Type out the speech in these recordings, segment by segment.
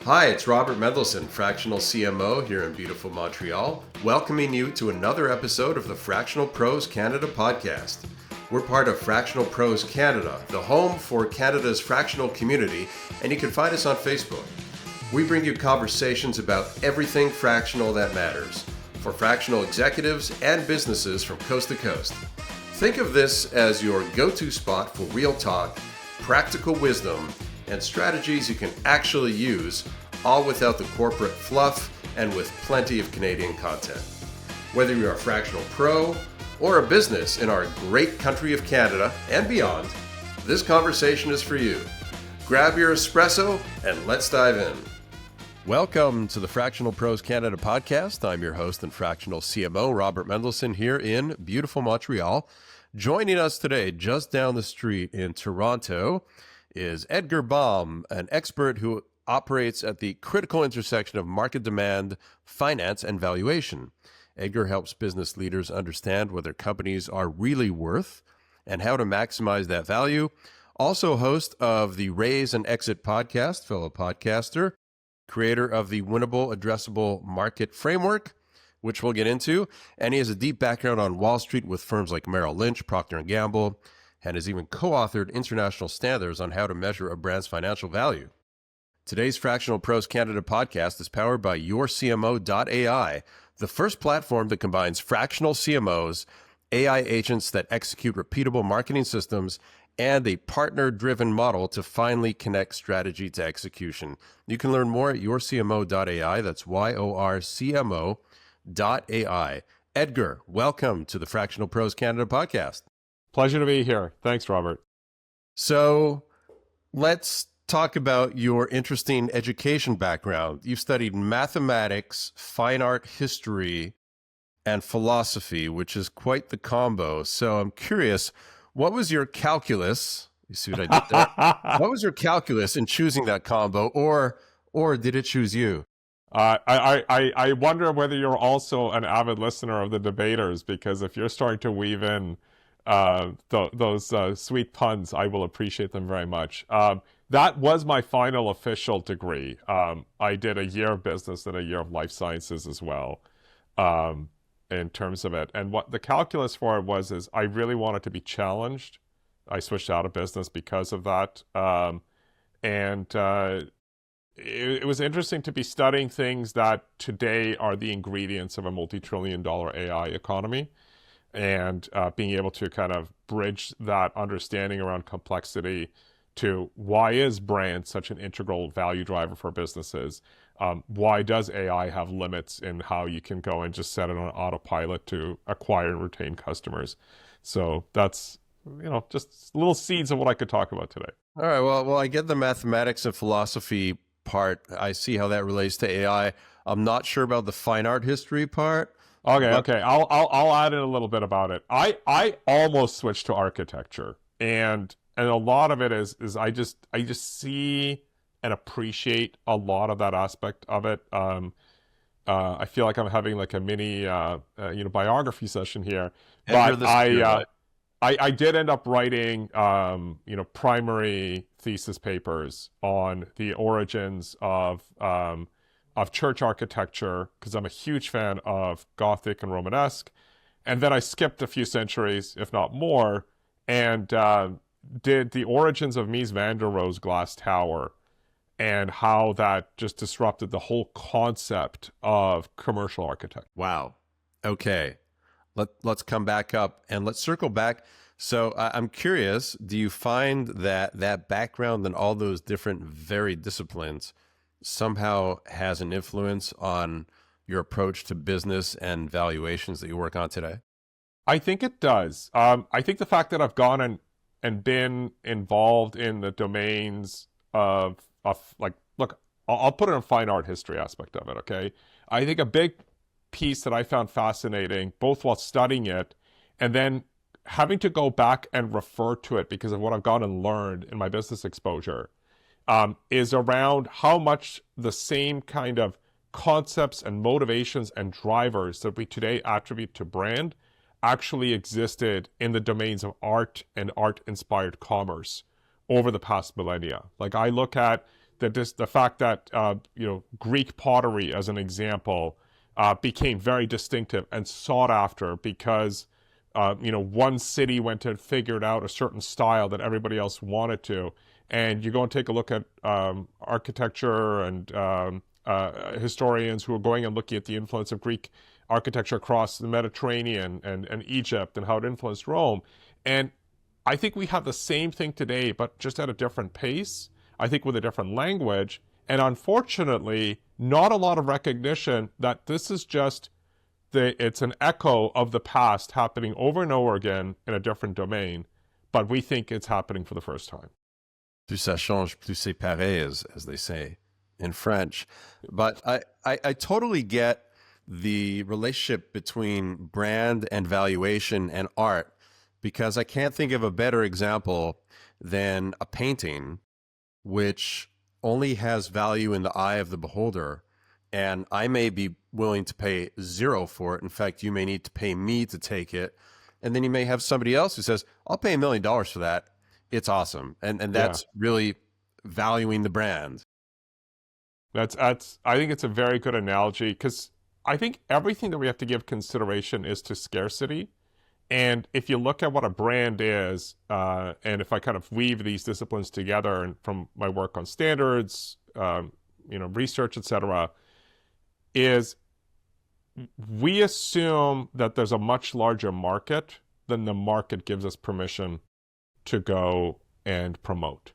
Hi, it's Robert Mendelson, Fractional CMO here in beautiful Montreal, welcoming you to another episode of the Fractional Pros Canada podcast. We're part of Fractional Pros Canada, the home for Canada's fractional community, and you can find us on Facebook. We bring you conversations about everything fractional that matters for fractional executives and businesses from coast to coast. Think of this as your go-to spot for real talk, practical wisdom, and strategies you can actually use, all without the corporate fluff and with plenty of Canadian content. Whether you're a fractional pro or a business in our great country of Canada and beyond, this conversation is for you. Grab your espresso and let's dive in. Welcome to the Fractional Pros Canada podcast. I'm your host and fractional CMO, Robert Mendelson, here in beautiful Montreal. Joining us today, just down the street in Toronto, is Edgar Baum, an expert who operates at the critical intersection of market demand, finance, and valuation. Edgar helps business leaders understand what their companies are really worth and how to maximize that value. Also host of the Raise and Exit podcast, fellow podcaster, creator of the winnable addressable market framework, which we'll get into. And he has a deep background on Wall Street with firms like Merrill Lynch, Procter & Gamble, and has even co-authored international standards on how to measure a brand's financial value. Today's Fractional Pros Canada podcast is powered by YourCMO.ai, the first platform that combines fractional CMOs, AI agents that execute repeatable marketing systems, and a partner-driven model to finally connect strategy to execution. You can learn more at YourCMO.ai. That's YORCMO.ai. Edgar, welcome to the Fractional Pros Canada podcast. Pleasure to be here. Thanks, Robert. So let's talk about your interesting education background. You've studied mathematics, fine art history, and philosophy, which is quite the combo. So I'm curious, what was your calculus? You see what I did there? What was your calculus in choosing that combo, or did it choose you? I wonder whether you're also an avid listener of the debaters, because if you're starting to weave in those sweet puns, I will appreciate them very much. That was my final official degree. I did a year of business and a year of life sciences as well, in terms of it. And what the calculus for it was is I really wanted to be challenged. I switched out of business because of that. It was interesting to be studying things that today are the ingredients of a multi-trillion-dollar AI economy, and being able to kind of bridge that understanding around complexity to why is brand such an integral value driver for businesses? Why does AI have limits in how you can go and just set it on autopilot to acquire and retain customers? So that's, just little seeds of what I could talk about today. All right. Well, I get the mathematics and philosophy part. I see how that relates to AI. I'm not sure about the fine art history part. Okay. I'll add in a little bit about it. I almost switched to architecture, and a lot of it is I just see and appreciate a lot of that aspect of it. I feel like I'm having like a mini biography session here, but I did end up writing primary thesis papers on the origins of church architecture, because I'm a huge fan of Gothic and Romanesque. And then I skipped a few centuries, if not more, and did the origins of Mies van der Rohe's Glass Tower and how that just disrupted the whole concept of commercial architecture. Wow. Okay. Let's come back up and let's circle back. So I'm curious, do you find that background and all those different varied disciplines somehow has an influence on your approach to business and valuations that you work on today? I think it does. I think the fact that I've gone and been involved in the domains of like, look, I'll put it in a fine art history aspect of it, okay? I think a big piece that I found fascinating, both while studying it and then having to go back and refer to it because of what I've gone and learned in my business exposure, is around how much the same kind of concepts and motivations and drivers that we today attribute to brand actually existed in the domains of art and art-inspired commerce over the past millennia. Like I look at the fact that Greek pottery, as an example, became very distinctive and sought after because one city went and figured out a certain style that everybody else wanted to. And you go and take a look at architecture and historians who are going and looking at the influence of Greek architecture across the Mediterranean and Egypt and how it influenced Rome. And I think we have the same thing today, but just at a different pace, I think with a different language. And unfortunately, not a lot of recognition that this is just it's an echo of the past happening over and over again in a different domain, but we think it's happening for the first time. Plus ça change, plus c'est pareil, as they say in French. But I totally get the relationship between brand and valuation and art, because I can't think of a better example than a painting, which only has value in the eye of the beholder. And I may be willing to pay zero for it. In fact, you may need to pay me to take it. And then you may have somebody else who says, I'll pay $1 million for that. It's awesome. And that's really valuing the brand. That's I think it's a very good analogy, because I think everything that we have to give consideration is to scarcity. And if you look at what a brand is, and if I kind of weave these disciplines together and from my work on standards, research, etc., is we assume that there's a much larger market than the market gives us permission to go and promote.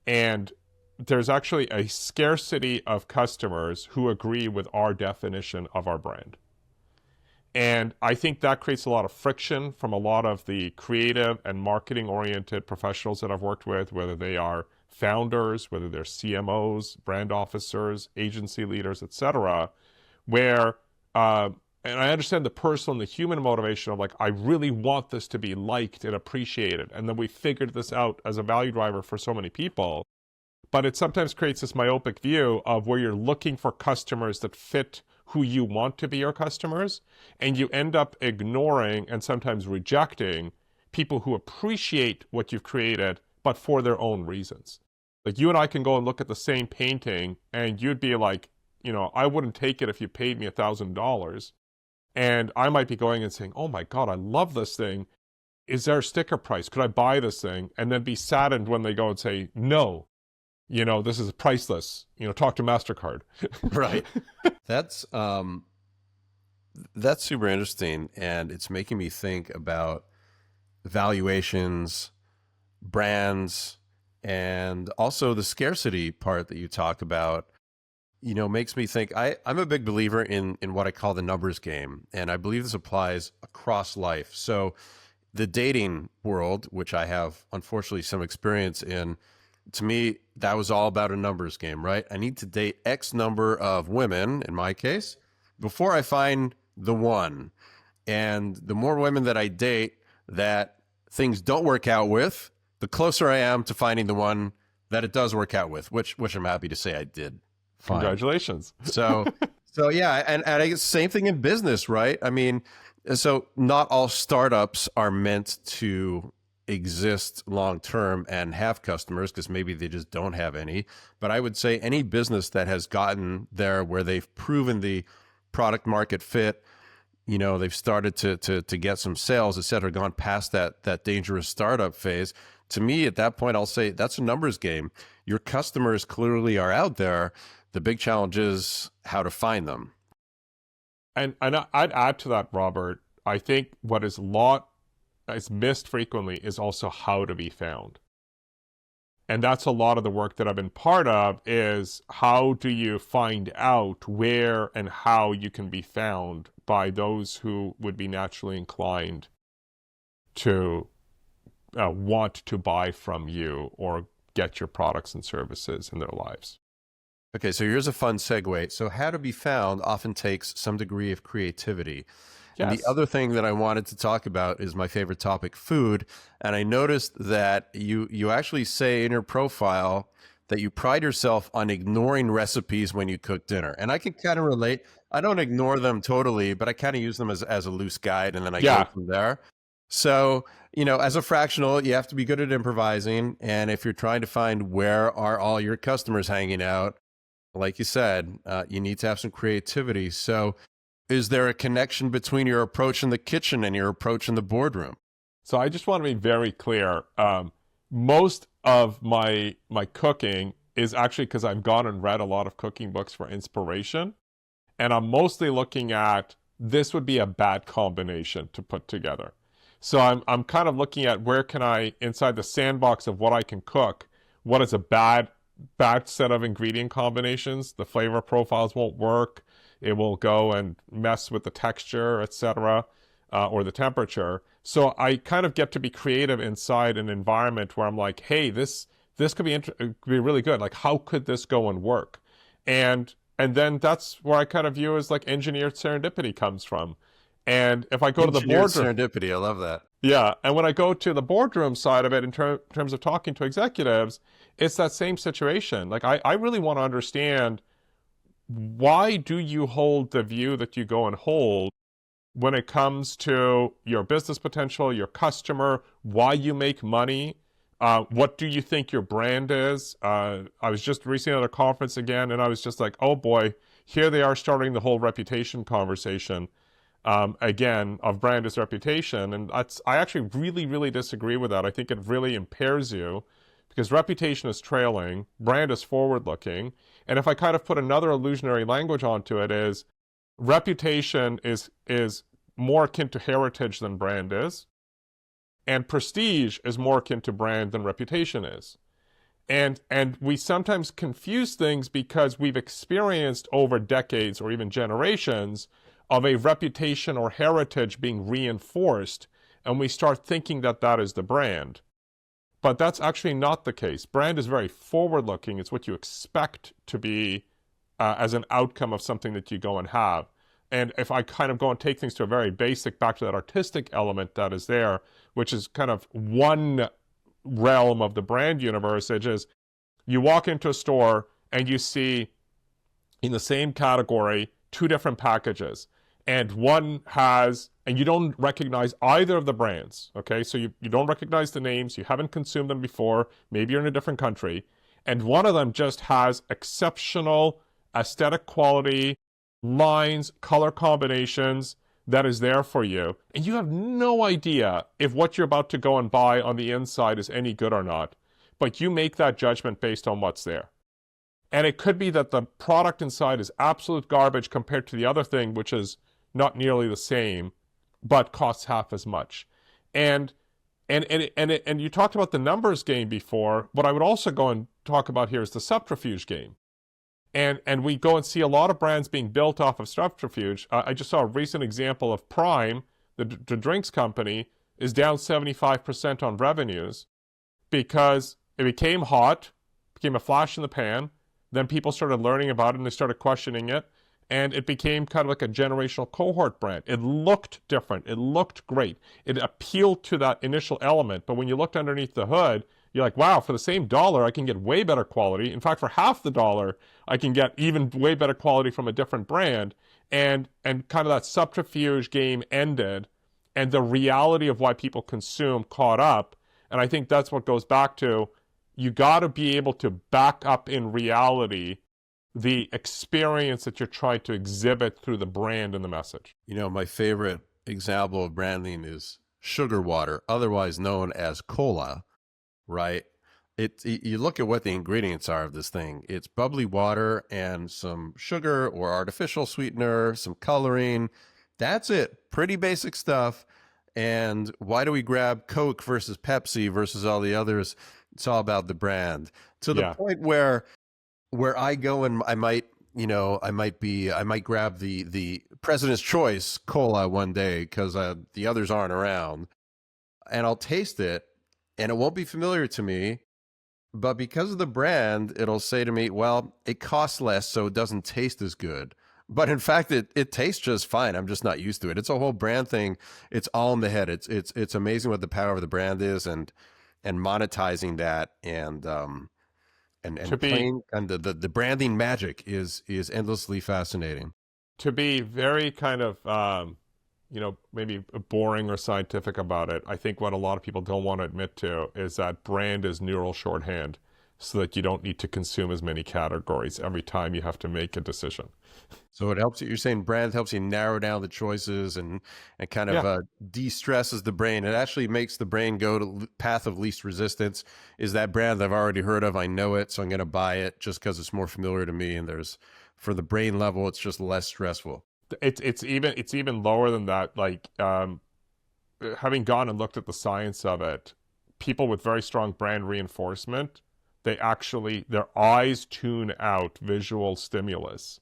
And there's actually a scarcity of customers who agree with our definition of our brand. And I think that creates a lot of friction from a lot of the creative and marketing-oriented professionals that I've worked with, whether they are founders, whether they're CMOs, brand officers, agency leaders, etc., where, and I understand the personal and the human motivation of like, I really want this to be liked and appreciated. And then we figured this out as a value driver for so many people. But it sometimes creates this myopic view of where you're looking for customers that fit who you want to be your customers, and you end up ignoring and sometimes rejecting people who appreciate what you've created, but for their own reasons. Like you and I can go and look at the same painting, and you'd be like, I wouldn't take it if you paid me $1,000. And I might be going and saying, oh my God, I love this thing. Is there a sticker price? Could I buy this thing? And then be saddened when they go and say, no, this is priceless. Talk to MasterCard. Right. That's super interesting. And it's making me think about valuations, brands, and also the scarcity part that you talk about. Makes me think, I'm a big believer in what I call the numbers game. And I believe this applies across life. So the dating world, which I have unfortunately some experience in, to me, that was all about a numbers game, right? I need to date X number of women, in my case, before I find the one. And the more women that I date that things don't work out with, the closer I am to finding the one that it does work out with, which I'm happy to say I did. Fine. Congratulations. So yeah, and I guess same thing in business, right? I mean, so not all startups are meant to exist long term and have customers, because maybe they just don't have any. But I would say any business that has gotten there where they've proven the product market fit, they've started to get some sales, et cetera, gone past that dangerous startup phase. To me, at that point, I'll say that's a numbers game. Your customers clearly are out there. The big challenge is how to find them. And I'd add to that, Robert. I think what is missed frequently is also how to be found. And that's a lot of the work that I've been part of, is how do you find out where and how you can be found by those who would be naturally inclined to want to buy from you or get your products and services in their lives. Okay, so here's a fun segue. So how to be found often takes some degree of creativity. Yes. And the other thing that I wanted to talk about is my favorite topic, food. And I noticed that you actually say in your profile that you pride yourself on ignoring recipes when you cook dinner. And I can kind of relate. I don't ignore them totally, but I kind of use them as a loose guide, and then I go from there. So, as a fractional, you have to be good at improvising. And if you're trying to find where are all your customers hanging out, like you said, you need to have some creativity. So, is there a connection between your approach in the kitchen and your approach in the boardroom? So I just want to be very clear. Most of my cooking is actually because I've gone and read a lot of cooking books for inspiration, and I'm mostly looking at this would be a bad combination to put together. So I'm kind of looking at where can I, inside the sandbox of what I can cook, what is a bad set of ingredient combinations. The flavor profiles won't work. It will go and mess with the texture, etc., or the temperature. So I kind of get to be creative inside an environment where I'm like, hey, this could be really good. Like, how could this go and work? And then that's where I kind of view as like engineered serendipity comes from. And if I go to the Engineered boardroom, serendipity, I love that. yeah, and when I go to the boardroom side of it, in terms of talking to executives, it's that same situation. Like, I really want to understand, why do you hold the view that you go and hold when it comes to your business potential, your customer, why you make money? What do you think your brand is? I was just recently at a conference again, and I was just like, oh boy, here they are starting the whole reputation conversation again, of brand as reputation. And I actually really, really disagree with that. I think it really impairs you, because reputation is trailing, brand is forward-looking. And if I kind of put another illusionary language onto it, is reputation is more akin to heritage than brand is, and prestige is more akin to brand than reputation is. And we sometimes confuse things because we've experienced over decades or even generations of a reputation or heritage being reinforced, and we start thinking that that is the brand. But that's actually not the case. Brand is very forward-looking. It's what you expect to be as an outcome of something that you go and have. And if I kind of go and take things to a very basic, back to that artistic element that is there, which is kind of one realm of the brand universe, it is you walk into a store and you see in the same category two different packages. And one has, and you don't recognize either of the brands, okay? So you don't recognize the names, you haven't consumed them before, maybe you're in a different country, and one of them just has exceptional aesthetic quality, lines, color combinations that is there for you, and you have no idea if what you're about to go and buy on the inside is any good or not, but you make that judgment based on what's there. And it could be that the product inside is absolute garbage compared to the other thing, which is not nearly the same, but costs half as much. And you talked about the numbers game before. What I would also go and talk about here is the subterfuge game. And we go and see a lot of brands being built off of subterfuge. I just saw a recent example of Prime, the drinks company, is down 75% on revenues because it became hot, became a flash in the pan. Then people started learning about it and they started questioning it. And it became kind of like a generational cohort brand. It looked different. It looked great. It appealed to that initial element. But when you looked underneath the hood, you're like, wow, for the same dollar, I can get way better quality. In fact, for half the dollar, I can get even way better quality from a different brand. And kind of that subterfuge game ended, and the reality of why people consume caught up. And I think that's what goes back to, you got to be able to back up in reality the experience that you're trying to exhibit through the brand and the message. My favorite example of branding is sugar water, otherwise known as cola, right? You look at what the ingredients are of this thing. It's bubbly water and some sugar or artificial sweetener, some coloring. That's it. Pretty basic stuff. And why do we grab Coke versus Pepsi versus all the others? It's all about the brand, to the point where I go and I might grab the President's Choice cola one day because the others aren't around, and I'll taste it and it won't be familiar to me, but because of the brand, it'll say to me, well, it costs less, so it doesn't taste as good. But in fact, it tastes just fine. I'm just not used to it. It's a whole brand thing. It's all in the head. It's amazing what the power of the brand is, and monetizing that, and playing, and the branding magic is endlessly fascinating. To be very kind of maybe boring or scientific about it, I think what a lot of people don't want to admit to is that brand is neural shorthand so that you don't need to consume as many categories every time you have to make a decision. So it helps you, you're saying brand helps you narrow down the choices and kind of de-stresses the brain. It actually makes the brain go to path of least resistance. Is that brand I've already heard of? I know it, so I'm going to buy it just because it's more familiar to me. And for the brain level, it's just less stressful. It's even lower than that. Like, having gone and looked at the science of it, people with very strong brand reinforcement, their eyes tune out visual stimulus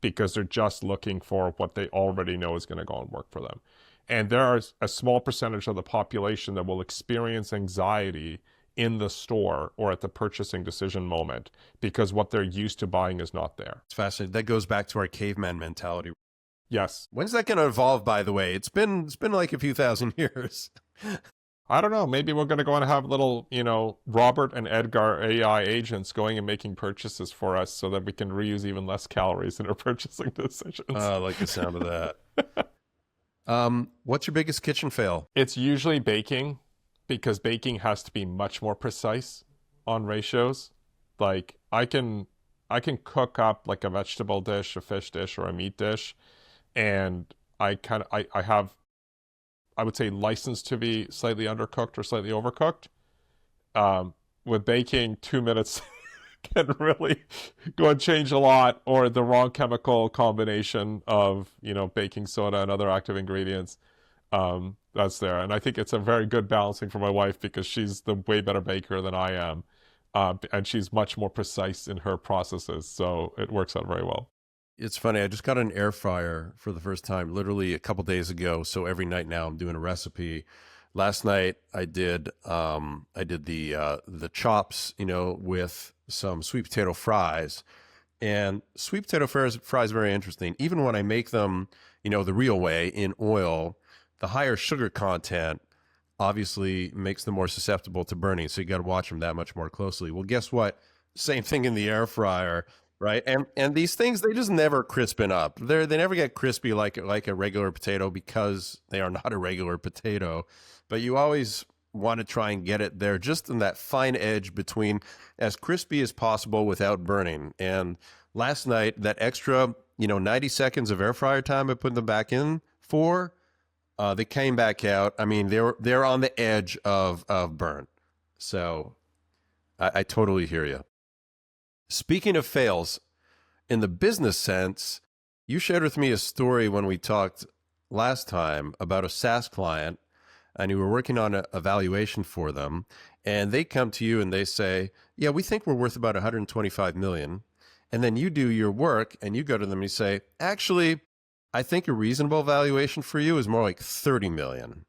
because they're just looking for what they already know is going to go and work for them. And there is a small percentage of the population that will experience anxiety in the store or at the purchasing decision moment because what they're used to buying is not there. It's fascinating. That goes back to our caveman mentality. Yes. When's that going to evolve, by the way? It's been like a few thousand years. I don't know. Maybe we're going to go and have little, Robert and Edgar AI agents going and making purchases for us so that we can reuse even less calories in our purchasing decisions. I like the sound of that. What's your biggest kitchen fail? It's usually baking, because baking has to be much more precise on ratios. Like I can cook up like a vegetable dish, a fish dish, or a meat dish, and I have, I would say, license to be slightly undercooked or slightly overcooked. With baking, 2 minutes can really go and change a lot, or the wrong chemical combination of, baking soda and other active ingredients. That's there. And I think it's a very good balancing for my wife because she's the way better baker than I am. And she's much more precise in her processes. So it works out very well. It's funny. I just got an air fryer for the first time, literally a couple days ago. So every night now I'm doing a recipe. Last night I did the chops, with some sweet potato fries. And sweet potato fries are very interesting. Even when I make them, the real way in oil, the higher sugar content obviously makes them more susceptible to burning. So you got to watch them that much more closely. Well, guess what? Same thing in the air fryer. Right. And these things, they just never crispen up. They never get crispy like a regular potato because they are not a regular potato. But you always want to try and get it there just in that fine edge between as crispy as possible without burning. And last night, that extra, 90 seconds of air fryer time I put them back in for, they came back out. I mean, they're on the edge of burn. So I totally hear you. Speaking of fails, in the business sense, you shared with me a story when we talked last time about a SaaS client, and you were working on a valuation for them, and they come to you and they say, yeah, we think we're worth about 125 million. And then you do your work and you go to them and you say, actually, I think a reasonable valuation for you is more like 30 million.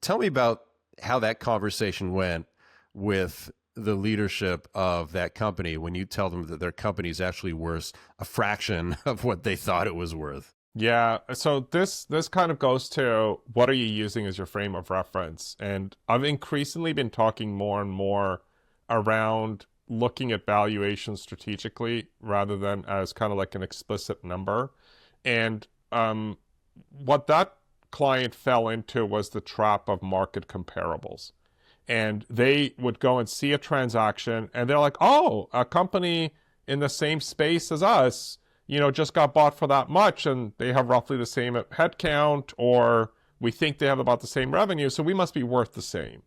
Tell me about how that conversation went with the leadership of that company when you tell them that their company is actually worth a fraction of what they thought it was worth. Yeah, so this kind of goes to what are you using as your frame of reference? And I've increasingly been talking more and more around looking at valuation strategically rather than as kind of like an explicit number. And what that client fell into was the trap of market comparables. And they would go and see a transaction and they're like, oh, a company in the same space as us, just got bought for that much and they have roughly the same headcount, or we think they have about the same revenue, so we must be worth the same.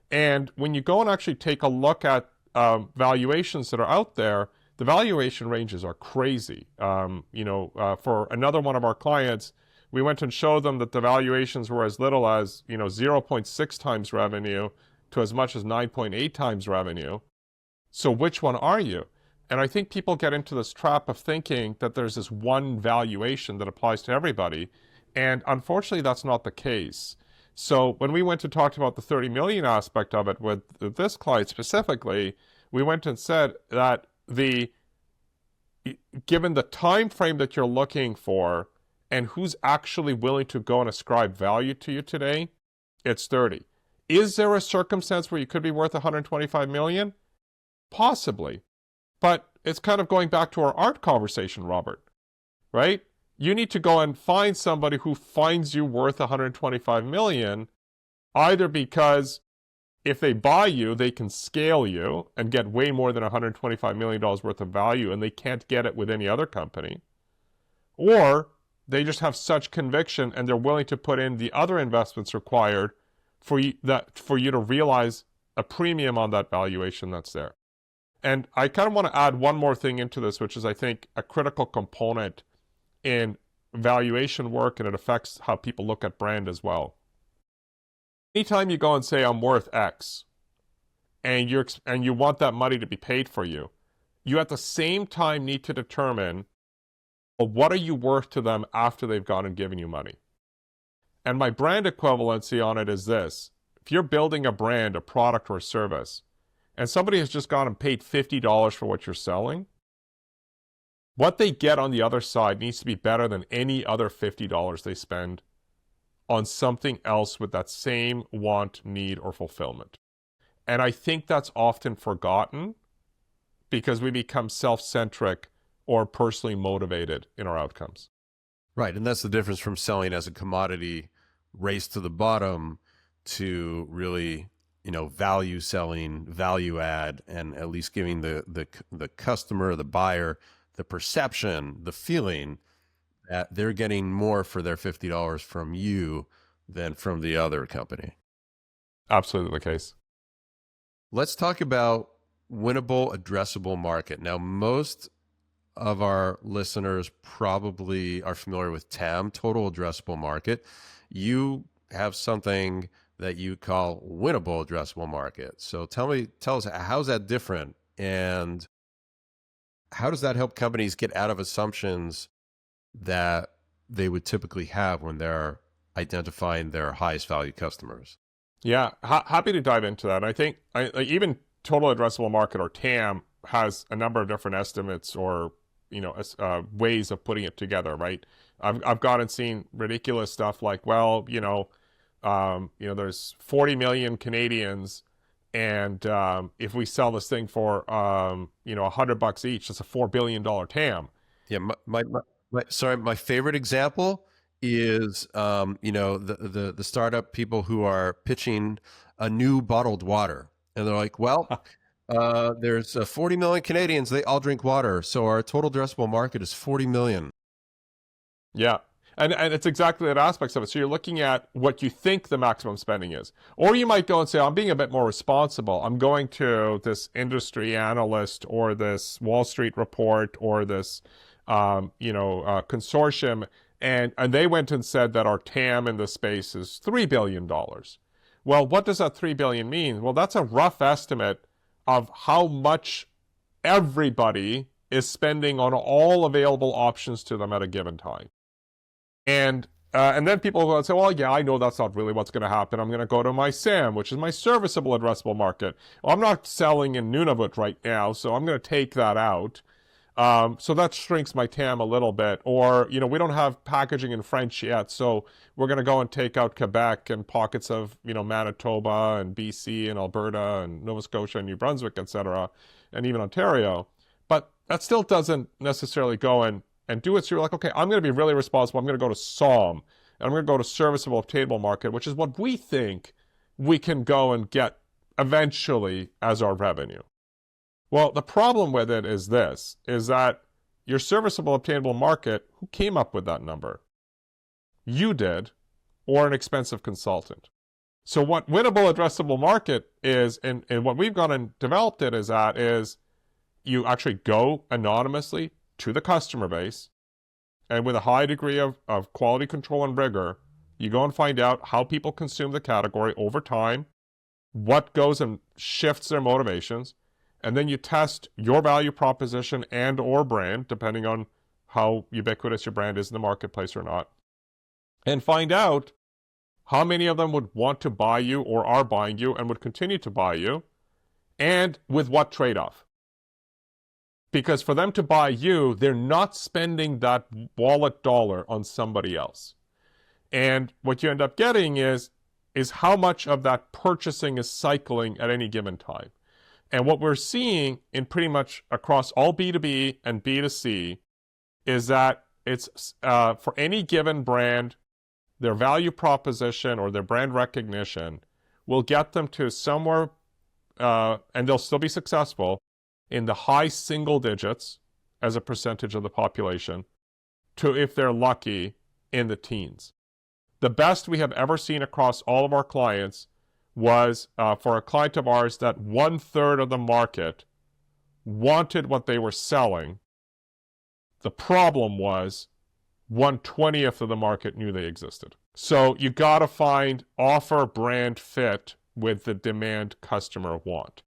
And when you go and actually take a look at valuations that are out there, the valuation ranges are crazy. For another one of our clients, we went and showed them that the valuations were as little as 0.6 times revenue to as much as 9.8 times revenue. So which one are you? And I think people get into this trap of thinking that there's this one valuation that applies to everybody. And unfortunately, that's not the case. So when we went and talked about the 30 million aspect of it with this client specifically, we went and said that given the time frame that you're looking for and who's actually willing to go and ascribe value to you today, it's 30. Is there a circumstance where you could be worth 125 million? Possibly. But it's kind of going back to our art conversation, Robert, right? you need to go and find somebody who finds you worth $125 million, either because if they buy you, they can scale you and get way more than $125 million worth of value, and they can't get it with any other company. Or they just have such conviction and they're willing to put in the other investments required for you to realize a premium on that valuation that's there. And I kind of want to add one more thing into this, which is, I think, a critical component in valuation work, and it affects how people look at brand as well. Anytime you go and say, I'm worth X, and you want that money to be paid for you, you at the same time need to determine, well, what are you worth to them after they've gone and given you money? And my brand equivalency on it is this. If you're building a brand, a product, or a service, and somebody has just gone and paid $50 for what you're selling, what they get on the other side needs to be better than any other $50 they spend on something else with that same want, need, or fulfillment. And I think that's often forgotten because we become self-centric or personally motivated in our outcomes. Right, and that's the difference from selling as a commodity, race to the bottom, to really, value selling, value add, and at least giving the customer, the buyer, the perception, the feeling that they're getting more for their $50 from you than from the other company. Absolutely the case. Let's talk about winnable, addressable market. Now, most of our listeners probably are familiar with TAM, total addressable market. You have something that you call winnable addressable market. So tell us, how's that different? And how does that help companies get out of assumptions that they would typically have when they're identifying their highest value customers? Yeah, happy to dive into that. I think even total addressable market, or TAM, has a number of different estimates or ways of putting it together, right? I've gone and seen ridiculous stuff like, there's 40 million Canadians, and if we sell this thing for $100 each, that's a $4 billion TAM. Yeah, my favorite example is the startup people who are pitching a new bottled water, and they're like, well, there's 40 million Canadians, they all drink water, so our total addressable market is 40 million. Yeah. And it's exactly that aspects of it. So you're looking at what you think the maximum spending is. Or you might go and say, I'm being a bit more responsible. I'm going to this industry analyst or this Wall Street report or this consortium, and they went and said that our TAM in this space is $3 billion. Well, what does that $3 billion mean? Well, that's a rough estimate of how much everybody is spending on all available options to them at a given time. And then people will say, well, yeah, I know that's not really what's going to happen. I'm going to go to my SAM, which is my serviceable addressable market. Well, I'm not selling in Nunavut right now, so I'm going to take that out. So that shrinks my TAM a little bit. Or, we don't have packaging in French yet, so we're going to go and take out Quebec and pockets of, Manitoba and BC and Alberta and Nova Scotia and New Brunswick, etc., and even Ontario. But that still doesn't necessarily go and do it. So you're like, okay, I'm going to be really responsible. I'm going to go to SOM, and I'm going to go to serviceable obtainable market, which is what we think we can go and get eventually as our revenue. Well, the problem with it is this, is that your serviceable obtainable market, who came up with that number? You did, or an expensive consultant. So what winnable addressable market is, and what we've gone and developed it is you actually go anonymously to the customer base, and with a high degree of quality control and rigor, you go and find out how people consume the category over time, what goes and shifts their motivations, and then you test your value proposition and or brand, depending on how ubiquitous your brand is in the marketplace or not, and find out how many of them would want to buy you or are buying you and would continue to buy you, and with what trade-off. Because for them to buy you, they're not spending that wallet dollar on somebody else. And what you end up getting is how much of that purchasing is cycling at any given time. And what we're seeing in pretty much across all B2B and B2C is that it's for any given brand, their value proposition or their brand recognition will get them to somewhere, and they'll still be successful, in the high single digits as a percentage of the population, to, if they're lucky, in the teens. The best we have ever seen across all of our clients was for a client of ours that 1/3 of the market wanted what they were selling. The problem was 1/20th of the market knew they existed. So you got to find offer brand fit with the demand customer want,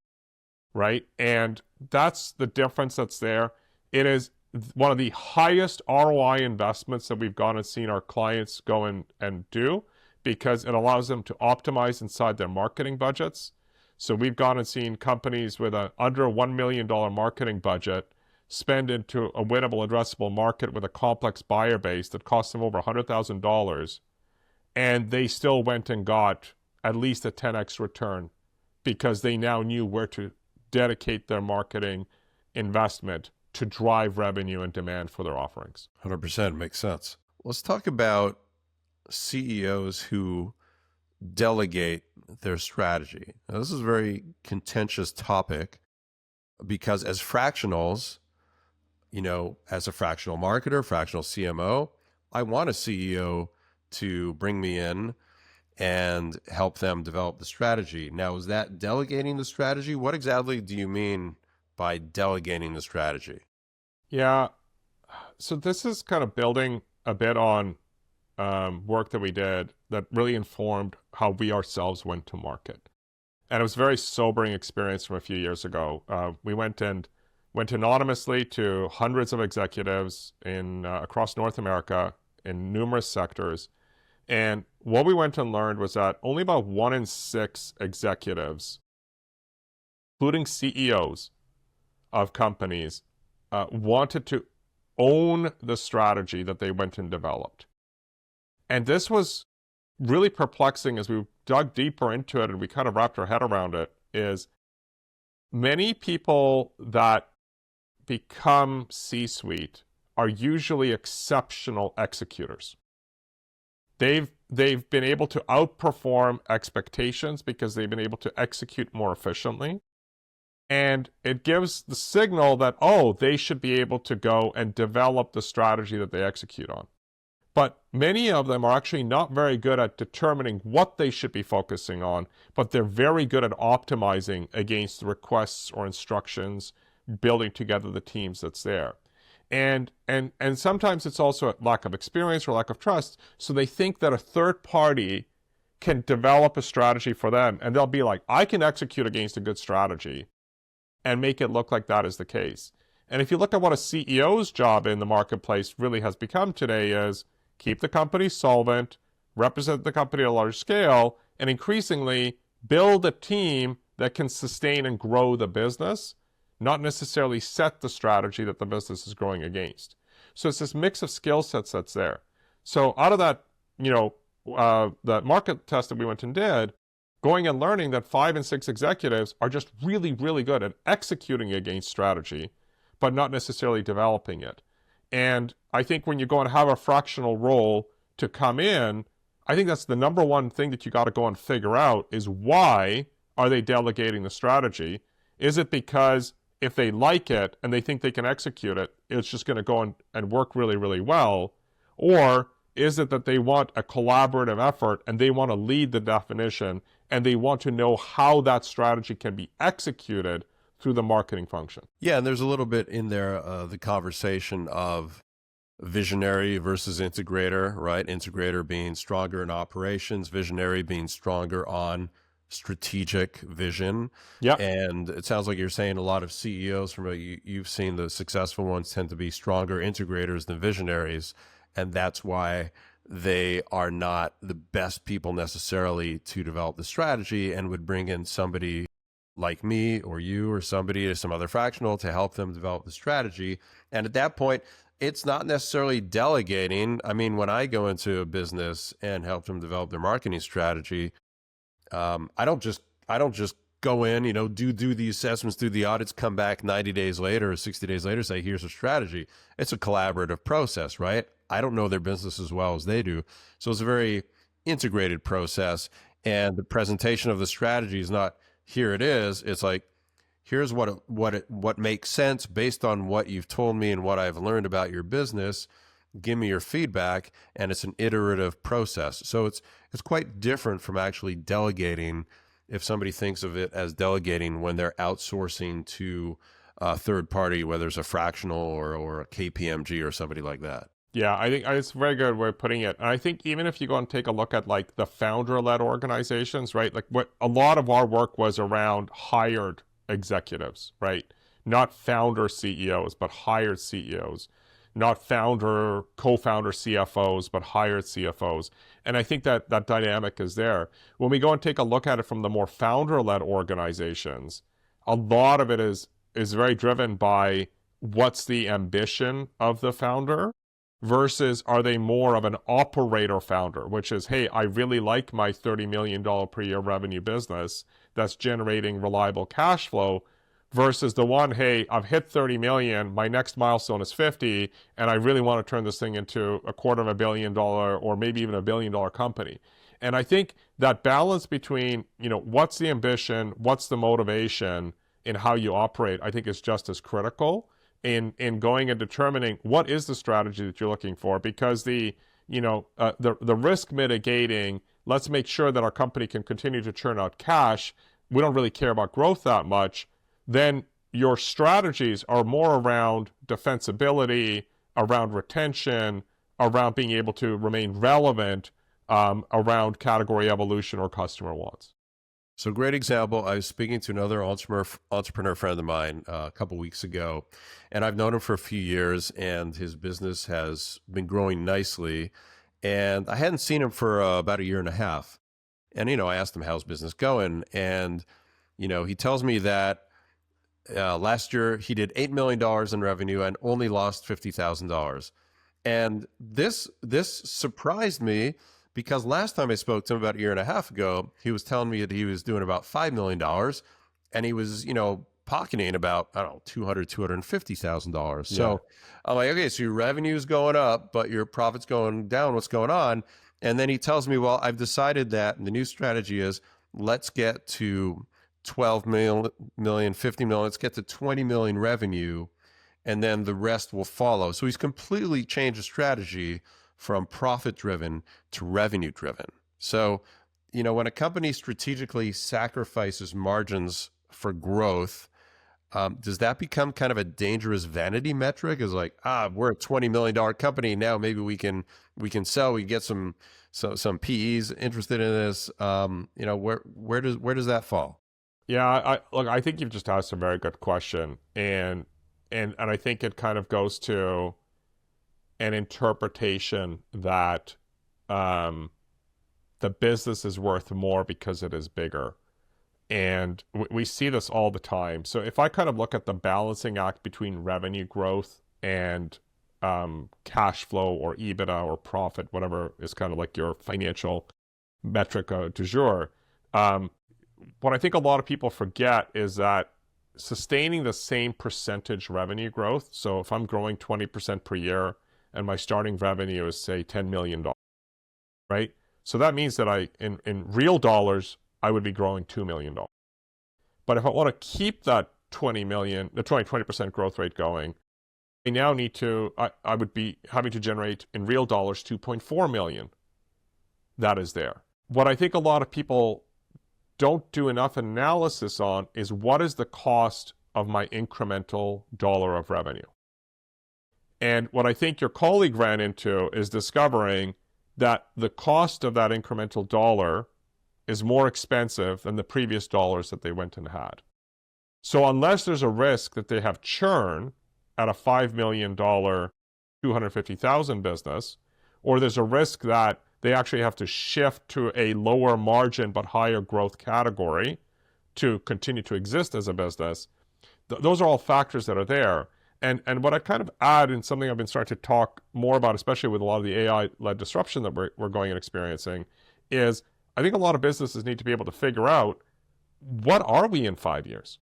right? And that's the difference that's there. It is one of the highest ROI investments that we've gone and seen our clients go and do, because it allows them to optimize inside their marketing budgets. So we've gone and seen companies with a under $1 million marketing budget spend into a winnable addressable market with a complex buyer base that cost them over $100,000, and they still went and got at least a 10x return because they now knew where to dedicate their marketing investment to drive revenue and demand for their offerings. 100% makes sense. Let's talk about CEOs who delegate their strategy. Now, this is a very contentious topic because as fractionals, as a fractional marketer, fractional CMO, I want a CEO to bring me in and help them develop the strategy. Now, is that delegating the strategy? What exactly do you mean by delegating the strategy? Yeah. So this is kind of building a bit on work that we did that really informed how we ourselves went to market. And it was a very sobering experience from a few years ago. We went anonymously to hundreds of executives across North America in numerous sectors. And what we went and learned was that only about 1 in 6 executives, including CEOs of companies, wanted to own the strategy that they went and developed. And this was really perplexing as we dug deeper into it and we kind of wrapped our head around it, is many people that become C-suite are usually exceptional executors. They've been able to outperform expectations because they've been able to execute more efficiently. And it gives the signal that, they should be able to go and develop the strategy that they execute on. But many of them are actually not very good at determining what they should be focusing on, but they're very good at optimizing against the requests or instructions, building together the teams that's there. And sometimes it's also a lack of experience or lack of trust. So they think that a third party can develop a strategy for them. And they'll be like, I can execute against a good strategy and make it look like that is the case. And if you look at what a CEO's job in the marketplace really has become today is keep the company solvent, represent the company at a large scale, and increasingly build a team that can sustain and grow the business, not necessarily set the strategy that the business is growing against. So it's this mix of skill sets that's there. So out of that, the market test that we went and did, going and learning that 5 and 6 executives are just really, really good at executing against strategy, but not necessarily developing it. And I think when you go and have a fractional role to come in, I think that's the number one thing that you got to go and figure out is why are they delegating the strategy? Is it because if they like it and they think they can execute it, it's just going to go and work really, really well? Or is it that they want a collaborative effort and they want to lead the definition and they want to know how that strategy can be executed through the marketing function? Yeah, and there's a little bit in there, the conversation of visionary versus integrator, right? Integrator being stronger in operations, visionary being stronger on strategic vision. Yeah. And it sounds like you're saying a lot of CEOs from what you've seen, the successful ones tend to be stronger integrators than visionaries. And that's why they are not the best people necessarily to develop the strategy and would bring in somebody like me or you or somebody or some other fractional to help them develop the strategy. And at that point, it's not necessarily delegating. I mean, when I go into a business and help them develop their marketing strategy, I don't just go in, do the assessments, do the audits, come back 90 days later or 60 days later, say, here's a strategy. It's a collaborative process, right? I don't know their business as well as they do. So it's a very integrated process. And the presentation of the strategy is not, here it is. It's like, here's what makes sense based on what you've told me and what I've learned about your business. Give me your feedback. And it's an iterative process. So it's quite different from actually delegating, if somebody thinks of it as delegating when they're outsourcing to a third party, whether it's a fractional or a KPMG or somebody like that. Yeah, I think it's a very good way of putting it. And I think even if you go and take a look at like the founder-led organizations, right? Like what a lot of our work was around hired executives, right? Not founder CEOs, but hired CEOs. Not founder, co-founder CFOs, but hired CFOs. And I think that dynamic is there. When we go and take a look at it from the more founder-led organizations, a lot of it is very driven by what's the ambition of the founder versus are they more of an operator founder, which is, hey, I really like my $30 million per year revenue business that's generating reliable cash flow, versus the one, hey, I've hit 30 million, my next milestone is 50, and I really want to turn this thing into a $250 million or maybe even $1 billion company. And I think that balance between, what's the ambition, what's the motivation in how you operate, I think is just as critical in going and determining what is the strategy that you're looking for, because the risk mitigating, let's make sure that our company can continue to churn out cash, we don't really care about growth that much, then your strategies are more around defensibility, around retention, around being able to remain relevant, around category evolution or customer wants. So great example. I was speaking to another entrepreneur friend of mine a couple weeks ago, and I've known him for a few years, and his business has been growing nicely. And I hadn't seen him for about a year and a half. And, I asked him, how's business going? And, he tells me that last year, he did $8 million in revenue and only lost $50,000. And this surprised me, because last time I spoke to him about a year and a half ago, he was telling me that he was doing about $5 million, and he was, pocketing about, I don't know, $250,000. Yeah. So I'm like, okay, so your revenue is going up, but your profit's going down. What's going on? And then he tells me, well, I've decided that the new strategy is, let's get to 12 million, 50 million, let's get to 20 million revenue, and then the rest will follow. So he's completely changed the strategy from profit-driven to revenue-driven. So, when a company strategically sacrifices margins for growth, does that become kind of a dangerous vanity metric? Is like, we're a $20 million company now, maybe we can sell, we get some PEs interested in this. Where does that fall? Yeah, I think you've just asked a very good question, and I think it kind of goes to an interpretation that the business is worth more because it is bigger, and we see this all the time. So if I kind of look at the balancing act between revenue growth and cash flow or EBITDA or profit, whatever is kind of like your financial metric du jour. What I think a lot of people forget is that sustaining the same percentage revenue growth, so if I'm growing 20% per year and my starting revenue is, say, $10 million, right? So that means that in real dollars, I would be growing $2 million. But if I want to keep that 20% growth rate going, I now need to, I would be having to generate in real dollars 2.4 million. That is there. What I think a lot of people don't do enough analysis on is what is the cost of my incremental dollar of revenue. And what I think your colleague ran into is discovering that the cost of that incremental dollar is more expensive than the previous dollars that they went and had. So unless there's a risk that they have churn at a $5 million, 250,000 business, or there's a risk that they actually have to shift to a lower margin but higher growth category to continue to exist as a business, those are all factors that are there. And what I kind of add, and something I've been starting to talk more about, especially with a lot of the AI-led disruption that we're going and experiencing, is I think a lot of businesses need to be able to figure out what are we in 5 years?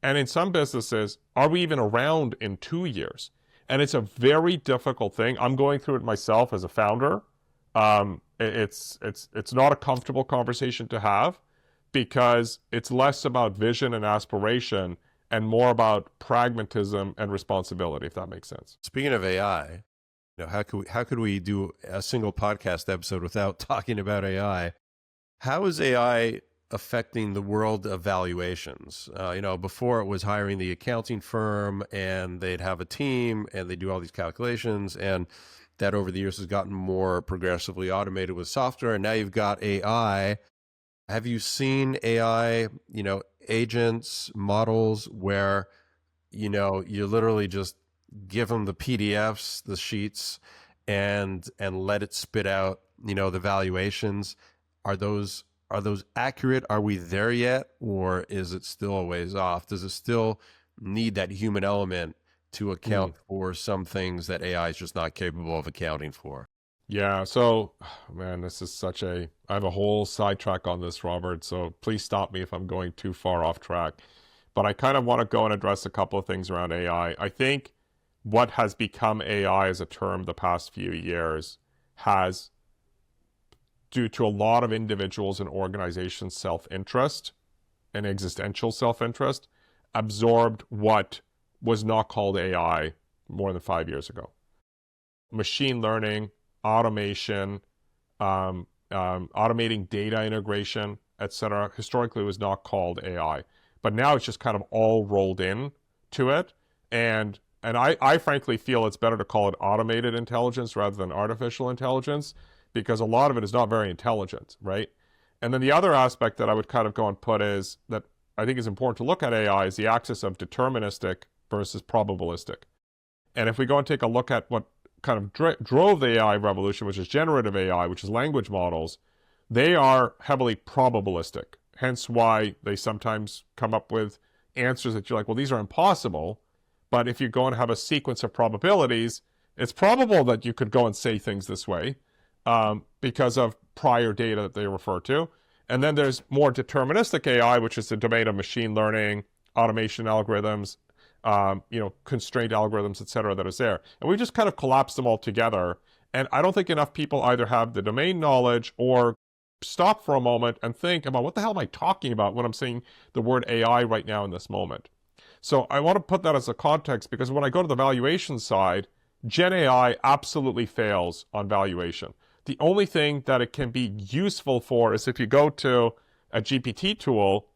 And in some businesses, are we even around in 2 years? And it's a very difficult thing. I'm going through it myself as a founder. It's not a comfortable conversation to have because it's less about vision and aspiration and more about pragmatism and responsibility, if that makes sense. Speaking of AI, how could we do a single podcast episode without talking about AI? How is AI affecting the world of valuations? Before it was hiring the accounting firm and they'd have a team and they do all these calculations, and that over the years has gotten more progressively automated with software. And now you've got AI. Have you seen AI, agents, models where, you literally just give them the PDFs, the sheets, and let it spit out, the valuations? Are those accurate? Are we there yet? Or is it still a ways off? Does it still need that human element to account for some things that AI is just not capable of accounting for? Yeah, so, man, I have a whole sidetrack on this, Robert, so please stop me if I'm going too far off track. But I kind of want to go and address a couple of things around AI. I think what has become AI as a term the past few years has, due to a lot of individuals and organizations' self-interest and existential self-interest, absorbed what was not called AI more than 5 years ago. Machine learning, automation, automating data integration, etc. historically was not called AI. But now it's just kind of all rolled in to it. And I frankly feel it's better to call it automated intelligence rather than artificial intelligence, because a lot of it is not very intelligent, right? And then the other aspect that I would kind of go and put is that I think is important to look at AI is the axis of deterministic versus probabilistic. And if we go and take a look at what kind of drove the AI revolution, which is generative AI, which is language models, they are heavily probabilistic. Hence why they sometimes come up with answers that you're like, well, these are impossible. But if you go and have a sequence of probabilities, it's probable that you could go and say things this way because of prior data that they refer to. And then there's more deterministic AI, which is the domain of machine learning, automation algorithms, constraint algorithms, et cetera, that is there. And we just kind of collapsed them all together. And I don't think enough people either have the domain knowledge or stop for a moment and think about what the hell am I talking about when I'm saying the word AI right now in this moment. So I want to put that as a context, because when I go to the valuation side, Gen AI absolutely fails on valuation. The only thing that it can be useful for is if you go to a GPT tool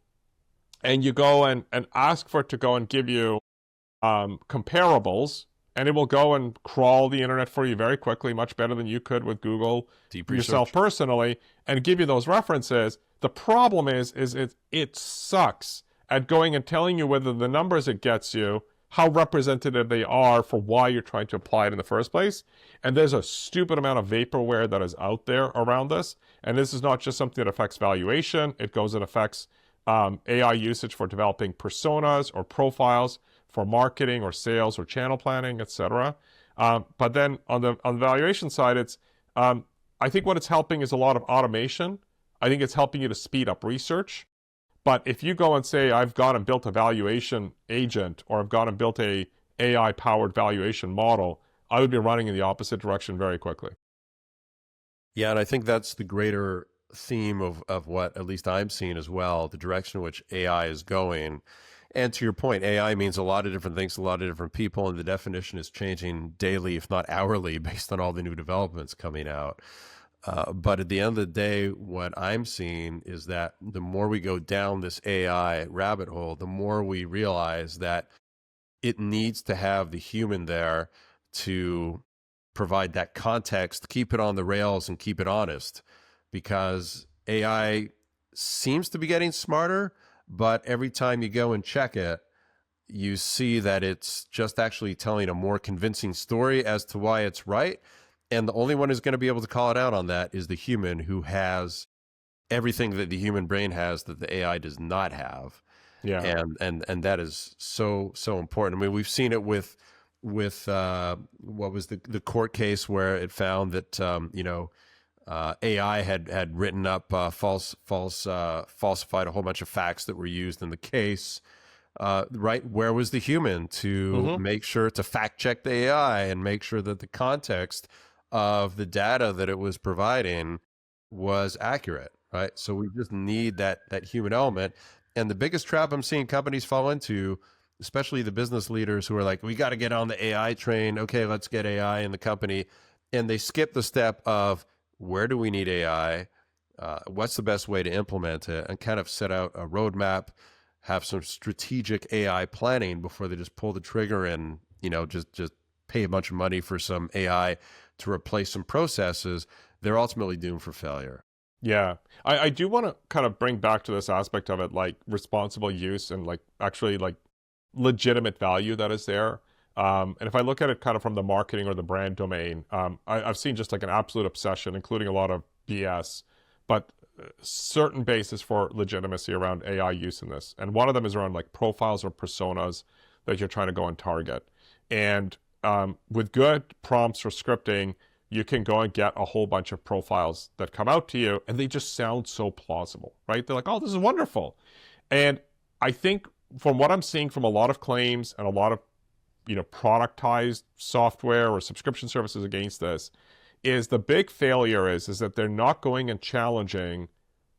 and you go and ask for it to go and give you comparables, and it will go and crawl the internet for you very quickly, much better than you could with Google Deep yourself research. personally, and give you those references. The problem is it sucks at going and telling you whether the numbers it gets you, how representative they are for why you're trying to apply it in the first place. And there's a stupid amount of vaporware that is out there around this. And this is not just something that affects valuation. It goes and affects AI usage for developing personas or profiles for marketing or sales or channel planning, etc. But then on the valuation side, it's I think what it's helping is a lot of automation. I think it's helping you to speed up research. But if you go and say, I've gone and built a valuation agent, or I've gone and built a AI-powered valuation model, I would be running in the opposite direction very quickly. Yeah, and I think that's the greater theme of what at least I'm seeing as well, the direction in which AI is going. And to your point, AI means a lot of different things to a lot of different people, and the definition is changing daily, if not hourly, based on all the new developments coming out. But at the end of the day, what I'm seeing is that the more we go down this AI rabbit hole, the more we realize that it needs to have the human there to provide that context, keep it on the rails and keep it honest, because AI seems to be getting smarter, but every time you go and check it, you see that it's just actually telling a more convincing story as to why it's right. And the only one who's going to be able to call it out on that is the human, who has everything that the human brain has that the AI does not have. Yeah. And that is so important. I mean, we've seen it with what was the court case where it found that AI had written up falsified a whole bunch of facts that were used in the case. Right, where was the human to Mm-hmm. make sure to fact check the AI and make sure that the context of the data that it was providing was accurate, right? So we just need that human element. And the biggest trap I'm seeing companies fall into, especially the business leaders who are like, we got to get on the AI train. Okay, let's get AI in the company. And they skip the step of where do we need AI? What's the best way to implement it, and kind of set out a roadmap, have some strategic AI planning before they just pull the trigger and, just pay a bunch of money for some AI to replace some processes. They're ultimately doomed for failure. Yeah. I do want to kind of bring back to this aspect of it, like responsible use and like actually like legitimate value that is there. And if I look at it kind of from the marketing or the brand domain, I've seen just like an absolute obsession, including a lot of BS, but certain basis for legitimacy around AI use in this. And one of them is around like profiles or personas that you're trying to go and target. And with good prompts for scripting, you can go and get a whole bunch of profiles that come out to you, and they just sound so plausible, right? They're like, oh, this is wonderful. And I think from what I'm seeing from a lot of claims and a lot of productized software or subscription services against this, is the big failure is that they're not going and challenging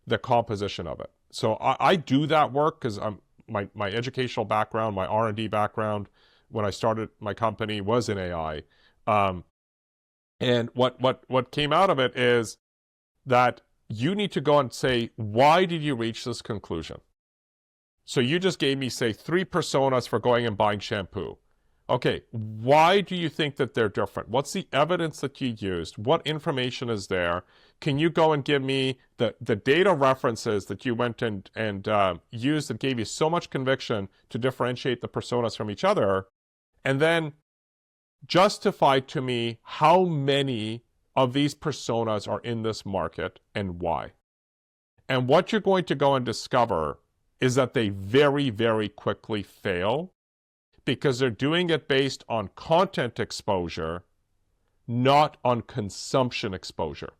the composition of it. So I do that work because my educational background, my R&D background when I started my company was in AI. And what came out of it is that you need to go and say, why did you reach this conclusion? So you just gave me, say, 3 personas for going and buying shampoo. Okay, why do you think that they're different? What's the evidence that you used? What information is there? Can you go and give me the data references that you went and used that gave you so much conviction to differentiate the personas from each other? And then justify to me how many of these personas are in this market and why. And what you're going to go and discover is that they very, very quickly fail because they're doing it based on content exposure, not on consumption exposure.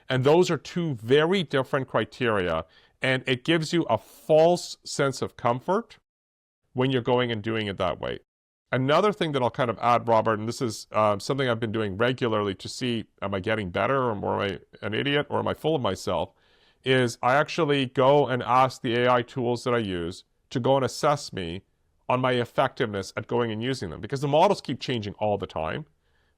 And those are 2 very different criteria, and it gives you a false sense of comfort when you're going and doing it that way. Another thing that I'll kind of add, Robert, and this is something I've been doing regularly to see, am I getting better, or am I an idiot, or am I full of myself, is I actually go and ask the AI tools that I use to go and assess me on my effectiveness at going and using them, because the models keep changing all the time.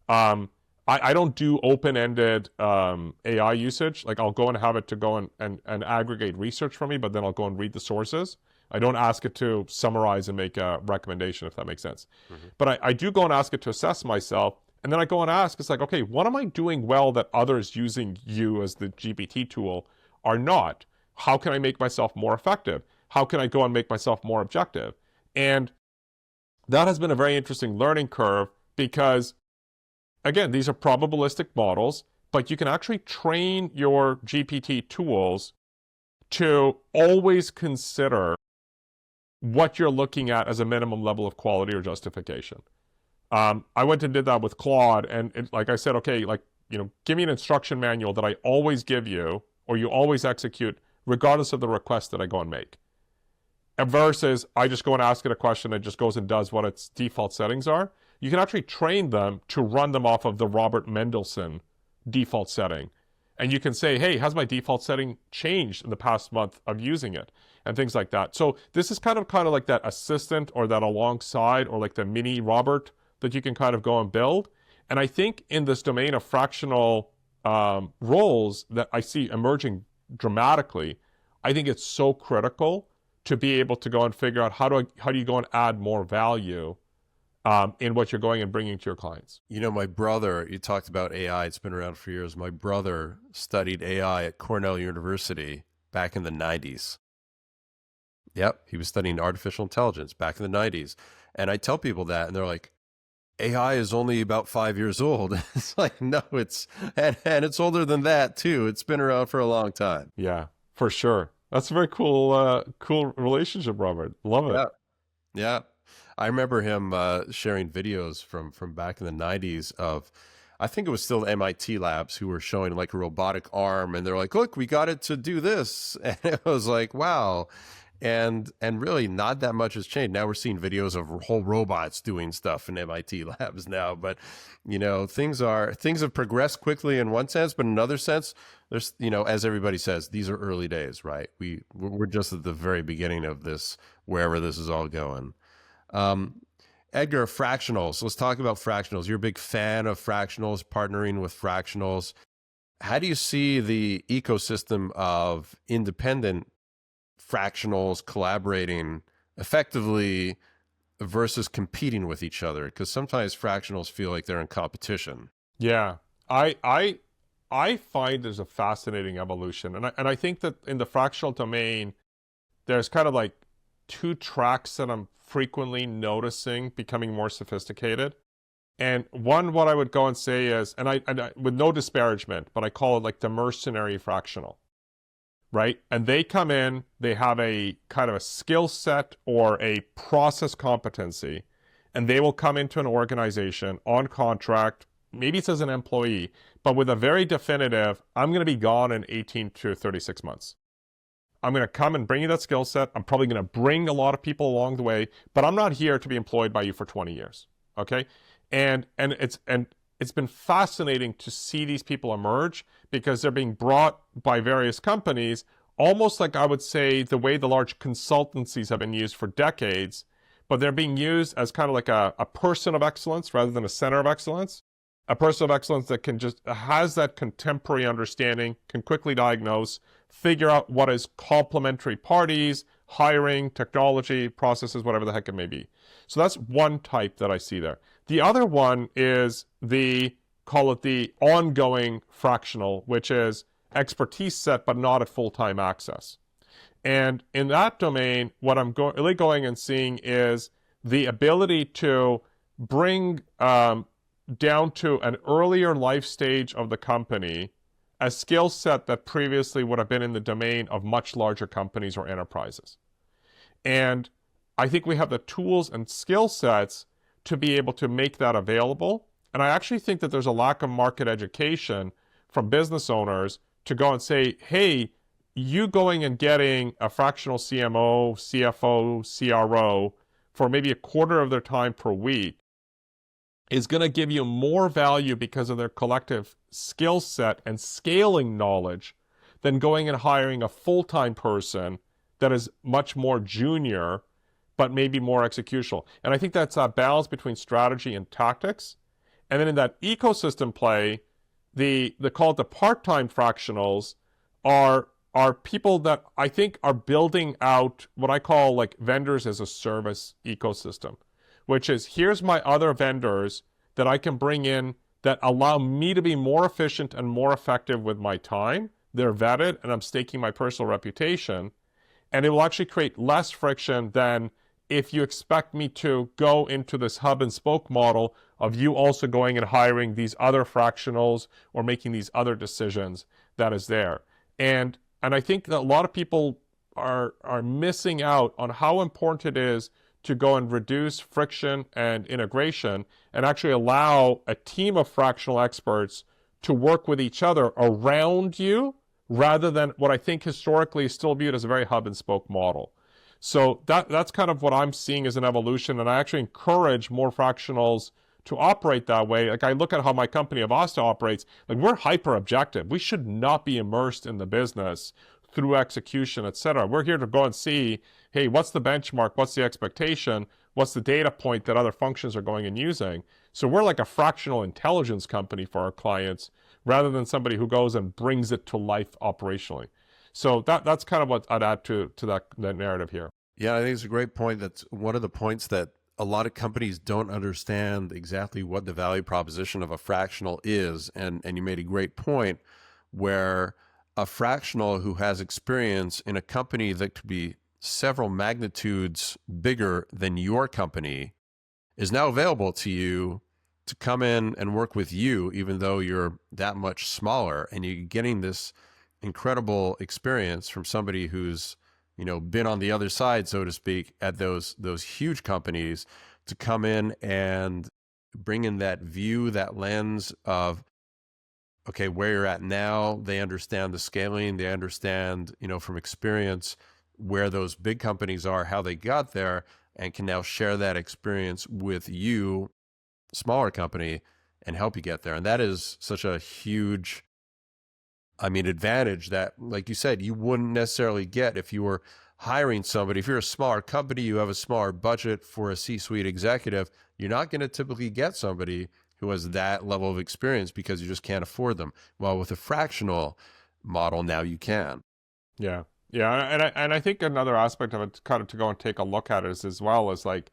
I don't do open-ended AI usage. Like I'll go and have it to go and aggregate research for me, but then I'll go and read the sources. I don't ask it to summarize and make a recommendation, if that makes sense. Mm-hmm. But I do go and ask it to assess myself. And then I go and ask, it's like, okay, what am I doing well that others using you as the GPT tool are not? How can I make myself more effective? How can I go and make myself more objective? And that has been a very interesting learning curve because, again, these are probabilistic models, but you can actually train your GPT tools to always consider what you're looking at as a minimum level of quality or justification. I went and did that with Claude, and like I said, okay, give me an instruction manual that I always give you, or you always execute, regardless of the request that I go and make. Versus, I just go and ask it a question, and it just goes and does what its default settings are. You can actually train them to run them off of the Robert Mendelson default setting. And you can say, hey, has my default setting changed in the past month of using it? And things like that. So this is kind of like that assistant or that alongside or like the mini Robert that you can kind of go and build. And I think in this domain of fractional roles that I see emerging dramatically, I think it's so critical to be able to go and figure out how do you go and add more value in what you're going and bringing to your clients. My brother, you talked about AI, it's been around for years. My brother studied AI at Cornell University back in the 90s. Yep, he was studying artificial intelligence back in the 90s. And I tell people that, and they're like, AI is only about 5 years old. It's like, no, and it's older than that too. It's been around for a long time. Yeah, for sure. That's a very cool relationship, Robert. Love it. Yeah. Yeah. I remember him sharing videos from back in the 90s of I think it was still MIT labs who were showing like a robotic arm, and they're like, look, we got it to do this. And it was like, wow. And really not that much has changed. Now we're seeing videos of whole robots doing stuff in MIT labs now. But, things have progressed quickly in one sense, but in another sense, there's, as everybody says, these are early days, right? We're just at the very beginning of this, wherever this is all going. Edgar, fractionals. Let's talk about fractionals. You're a big fan of fractionals, partnering with fractionals. How do you see the ecosystem of independent fractionals collaborating effectively versus competing with each other? Because sometimes fractionals feel like they're in competition. Yeah, I find there's a fascinating evolution, and I think that in the fractional domain, there's kind of like two tracks that I'm frequently noticing becoming more sophisticated. And one, what I would go and say is, and I with no disparagement, but I call it like the mercenary fractional, right? And they come in, they have a kind of a skill set or a process competency, and they will come into an organization on contract, maybe it's as an employee, but with a very definitive, I'm going to be gone in 18 to 36 months. I'm going to come and bring you that skill set. I'm probably going to bring a lot of people along the way, but I'm not here to be employed by you for 20 years. Okay? And it's been fascinating to see these people emerge because they're being brought by various companies, almost like I would say the way the large consultancies have been used for decades, but they're being used as kind of like a person of excellence rather than a center of excellence. A person of excellence that can just has that contemporary understanding, can quickly diagnose, figure out what is complementary parties, hiring, technology, processes, whatever the heck it may be. So that's one type that I see there. The other one is call it the ongoing fractional, which is expertise set, but not at full-time access. And in that domain, what I'm really going and seeing is the ability to bring down to an earlier life stage of the company a skill set that previously would have been in the domain of much larger companies or enterprises. And I think we have the tools and skill sets to be able to make that available. And I actually think that there's a lack of market education from business owners to go and say, hey, you going and getting a fractional CMO, CFO, CRO for maybe a quarter of their time per week is going to give you more value because of their collective skill set and scaling knowledge than going and hiring a full-time person that is much more junior, but maybe more executional. And I think that's a balance between strategy and tactics. And then in that ecosystem play, the call it the part-time fractionals are people that I think are building out what I call like vendors as a service ecosystem, which is here's my other vendors that I can bring in that allow me to be more efficient and more effective with my time. They're vetted and I'm staking my personal reputation. And it will actually create less friction than if you expect me to go into this hub and spoke model of you also going and hiring these other fractionals or making these other decisions that is there. And I think that a lot of people are missing out on how important it is to go and reduce friction and integration and actually allow a team of fractional experts to work with each other around you rather than what I think historically is still viewed as a very hub and spoke model. So that's kind of what I'm seeing as an evolution, and I actually encourage more fractionals to operate that way. Like I look at how my company Avasta operates, like we're hyper objective. We should not be immersed in the business through execution, et cetera. We're here to go and see, hey, what's the benchmark? What's the expectation? What's the data point that other functions are going and using? So we're like a fractional intelligence company for our clients rather than somebody who goes and brings it to life operationally. So that's kind of what I'd add to that narrative here. Yeah, I think it's a great point. That's one of the points that a lot of companies don't understand exactly what the value proposition of a fractional is. And you made a great point where a fractional who has experience in a company that could be several magnitudes bigger than your company is now available to you to come in and work with you, even though you're that much smaller, and you're getting this incredible experience from somebody who's, been on the other side, so to speak, at those huge companies to come in and bring in that view, that lens of, okay, where you're at now. They understand the scaling. They understand, from experience where those big companies are, how they got there, and can now share that experience with you, smaller company, and help you get there. And that is such a huge, advantage that, like you said, you wouldn't necessarily get if you were hiring somebody. If you're a smaller company, you have a smaller budget for a C-suite executive, you're not going to typically get somebody who has that level of experience because you just can't afford them. Well, with a fractional model, now you can. Yeah. Yeah. And I think another aspect of it, kind of to go and take a look at it as well, is like,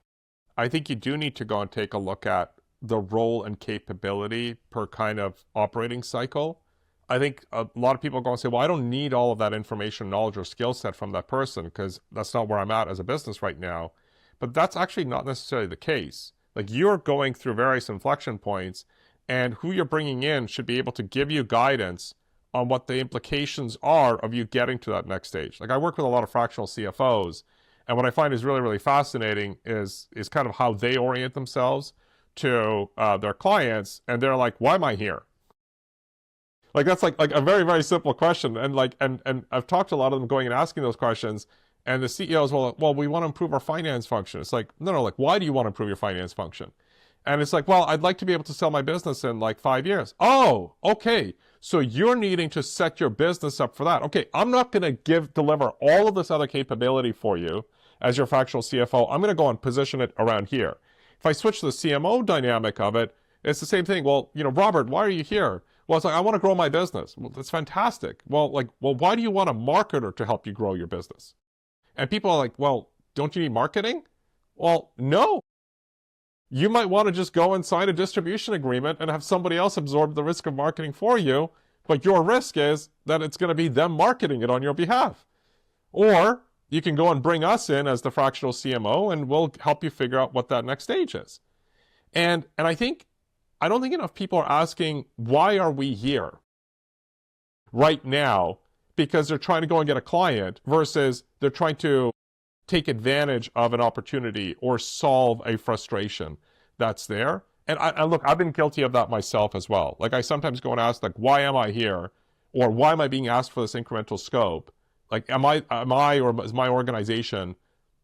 I think you do need to go and take a look at the role and capability per kind of operating cycle. I think a lot of people go and say, well, I don't need all of that information, knowledge, or skill set from that person because that's not where I'm at as a business right now. But that's actually not necessarily the case. Like, you're going through various inflection points, and who you're bringing in should be able to give you guidance on what the implications are of you getting to that next stage. Like, I work with a lot of fractional CFOs, and what I find is really, really fascinating is kind of how they orient themselves to their clients, and they're like, why am I here? Like, that's like a very, very simple question. And and I've talked to a lot of them going and asking those questions, and the CEOs will, well, we want to improve our finance function. It's like, no, like, why do you want to improve your finance function? And it's like, well, I'd like to be able to sell my business in like 5 years. Oh, okay. So you're needing to set your business up for that. Okay, I'm not going to deliver all of this other capability for you as your fractional CFO. I'm going to go and position it around here. If I switch to the CMO dynamic of it, it's the same thing. Well, Robert, why are you here? Well, it's like, I want to grow my business. Well, that's fantastic. Well, why do you want a marketer to help you grow your business? And people are like, well, don't you need marketing? Well, no. You might want to just go and sign a distribution agreement and have somebody else absorb the risk of marketing for you. But your risk is that it's going to be them marketing it on your behalf. Or you can go and bring us in as the fractional CMO, and we'll help you figure out what that next stage is. And I don't think enough people are asking, why are we here right now? Because they're trying to go and get a client versus they're trying to take advantage of an opportunity or solve a frustration that's there. And I look, I've been guilty of that myself as well. Like, I sometimes go and ask, like, why am I here? Or why am I being asked for this incremental scope? Like, am I or is my organization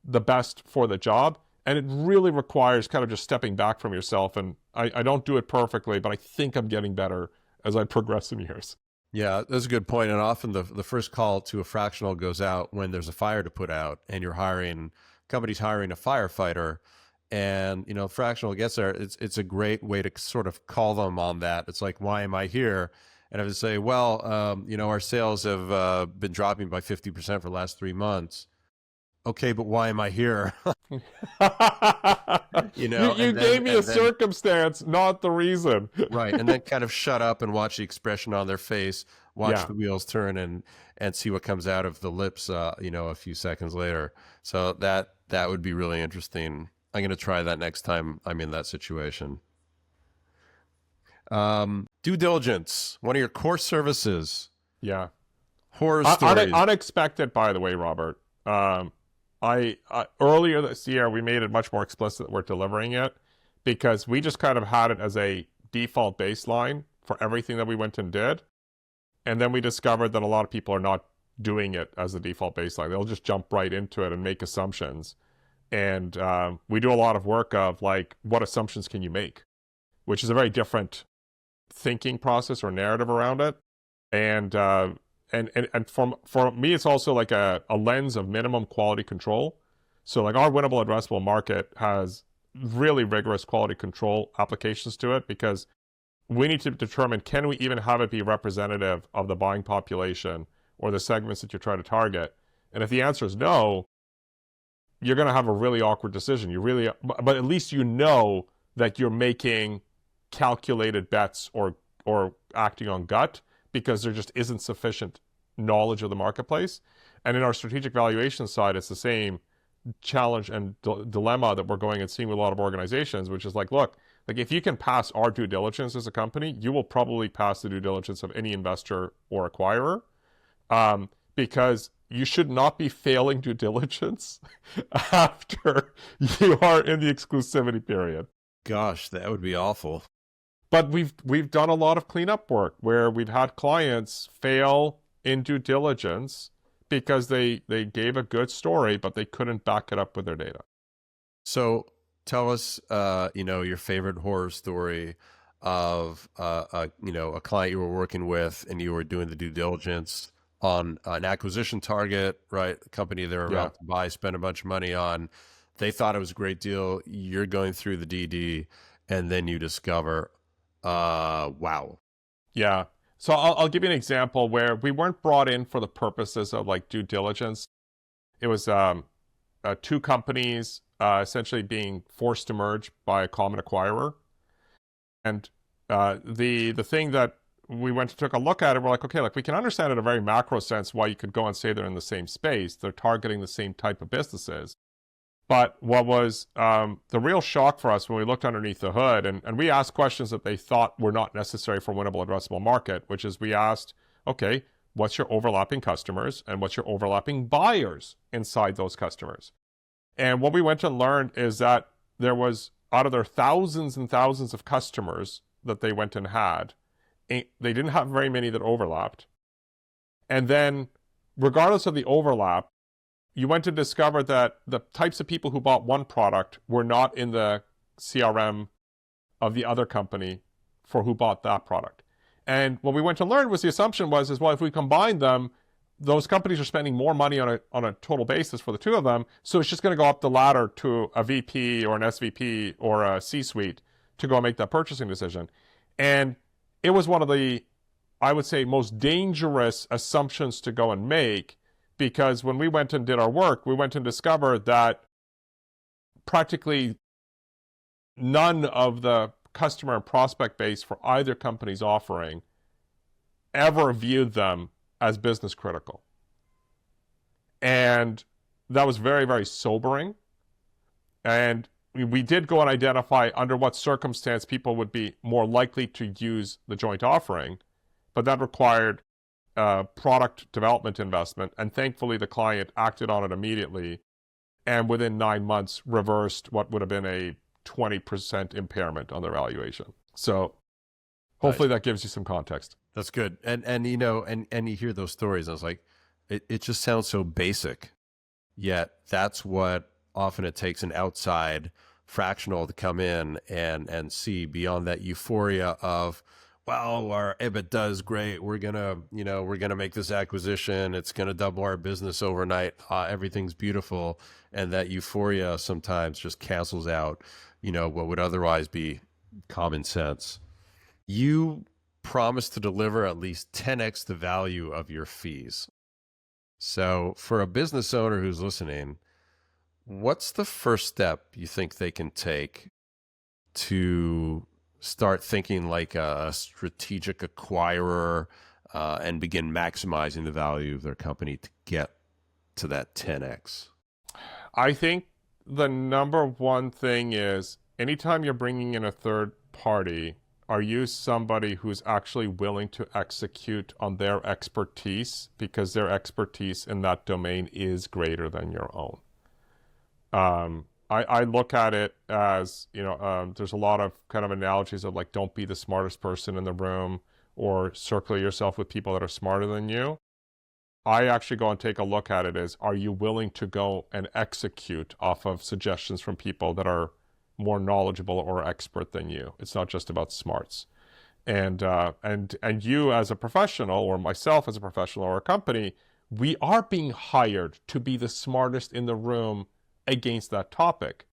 the best for the job? And it really requires kind of just stepping back from yourself. And I don't do it perfectly, but I think I'm getting better as I progress in years. Yeah, that's a good point. And often the first call to a fractional goes out when there's a fire to put out and company's hiring a firefighter, and, fractional gets there. It's a great way to sort of call them on that. It's like, why am I here? And I would say, well, our sales have been dropping by 50% for the last 3 months. Okay, but why am I here? You gave me a circumstance, not the reason. Right, and then kind of shut up and watch the expression on their face, watch the wheels turn, and see what comes out of the lips, a few seconds later. So that would be really interesting. I'm going to try that next time I'm in that situation. Due diligence, one of your core services. Yeah. Horror stories. Unexpected, by the way, Robert. I earlier this year, we made it much more explicit that we're delivering it because we just kind of had it as a default baseline for everything that we went and did. And then we discovered that a lot of people are not doing it as a default baseline. They'll just jump right into it and make assumptions. And we do a lot of work of, like, what assumptions can you make, which is a very different thinking process or narrative around it. And for me, it's also like a lens of minimum quality control. So, like, our winnable addressable market has really rigorous quality control applications to it because we need to determine, can we even have it be representative of the buying population or the segments that you're trying to target? And if the answer is no, you're going to have a really awkward decision. But at least that you're making calculated bets or acting on gut, because there just isn't sufficient knowledge of the marketplace. And in our strategic valuation side, it's the same challenge and dilemma that we're going and seeing with a lot of organizations, which is like, look, like, if you can pass our due diligence as a company, you will probably pass the due diligence of any investor or acquirer, because you should not be failing due diligence after you are in the exclusivity period. Gosh, that would be awful. But we've done a lot of cleanup work where we've had clients fail in due diligence because they gave a good story, but they couldn't back it up with their data. So tell us, your favorite horror story of, a client you were working with and you were doing the due diligence on an acquisition target, right? A company they're about to buy, spend a bunch of money on. They thought it was a great deal. You're going through the DD and then you discover, wow. Yeah. So I'll give you an example where we weren't brought in for the purposes of like due diligence. It was two companies essentially being forced to merge by a common acquirer. And the thing that we went and took a look at it, we're like, okay, like we can understand in a very macro sense why you could go and say they're in the same space. They're targeting the same type of businesses. But what was the real shock for us when we looked underneath the hood, and we asked questions that they thought were not necessary for winnable addressable market, which is we asked, okay, what's your overlapping customers and what's your overlapping buyers inside those customers? And what we went and learned is that there was, out of their thousands and thousands of customers that they went and had, they didn't have very many that overlapped. And then, regardless of the overlap, you went to discover that the types of people who bought one product were not in the CRM of the other company for who bought that product. And what we went to learn was the assumption was, well, if we combine them, those companies are spending more money on a total basis for the two of them. So it's just going to go up the ladder to a VP or an SVP or a C-suite to go make that purchasing decision. And it was one of the, I would say, most dangerous assumptions to go and make, because when we went and did our work, we went and discovered that practically none of the customer and prospect base for either company's offering ever viewed them as business critical. And that was very, very sobering. And we did go and identify under what circumstance people would be more likely to use the joint offering, but that required product development investment. And thankfully, the client acted on it immediately and within 9 months reversed what would have been a 20% impairment on their valuation. So hopefully that gives you some context. That's good. And you hear those stories, and I was like, it just sounds so basic. Yet that's what often it takes an outside fractional to come in and see beyond that euphoria of, well, our EBITDA is great. We're gonna make this acquisition. It's gonna double our business overnight. Everything's beautiful, and that euphoria sometimes just cancels out, what would otherwise be common sense. You promise to deliver at least 10x the value of your fees. So for a business owner who's listening, what's the first step you think they can take to start thinking like a strategic acquirer and begin maximizing the value of their company to get to that 10x? I think the number one thing is anytime you're bringing in a third party, are you somebody who's actually willing to execute on their expertise, because their expertise in that domain is greater than your own? I look at it as, there's a lot of kind of analogies of like, don't be the smartest person in the room, or circle yourself with people that are smarter than you. I actually go and take a look at it as, are you willing to go and execute off of suggestions from people that are more knowledgeable or expert than you? It's not just about smarts. And you as a professional, or myself as a professional, or a company, we are being hired to be the smartest in the room against that topic.